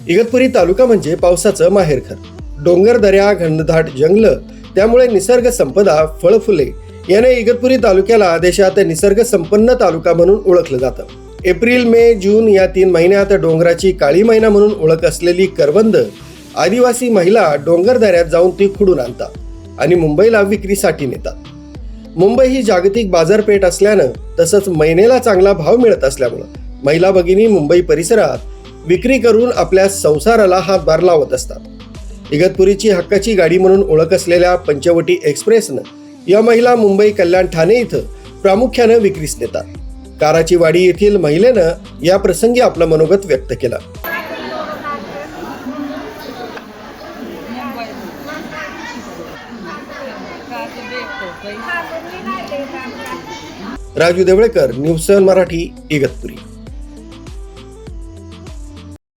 इगतपुरी तालुका म्हणजे पावसाचं माहेरघर. डोंगर दऱ्या, घनदाट जंगल, त्यामुळे निसर्ग संपदा, फळफुले याने इगतपुरी तालुक्याला देशात निसर्ग संपन्न तालुका म्हणून ओळखलं जातं. एप्रिल, मे, जून या 3 महिन्यात डोंगराची काळी मैना म्हणून ओळख असलेली करवंद आदिवासी महिला डोंगर दऱ्यात जाऊन ती खुडून आणतात आणि मुंबईला विक्रीसाठी नेतात. मुंबई ही जागतिक बाजारपेठ असल्यानं तसंच मैनेला चांगला भाव मिळत असल्यामुळं महिला भगिनी मुंबई परिसरात विक्री करून आपल्या संसाराला हातभार लावत असतात. इगतपुरीची हक्काची गाडी म्हणून ओळख असलेल्या पंचवटी एक्सप्रेसनं या महिला मुंबई, कल्याण, ठाणे इथं प्रामुख्यानं विक्रीस नेतात. काराची वाडी येथील महिलेनं या प्रसंगी आपलं मनोगत व्यक्त केलं. राजू देवळेकर, न्यूज 7 मराठी, इगतपुरी.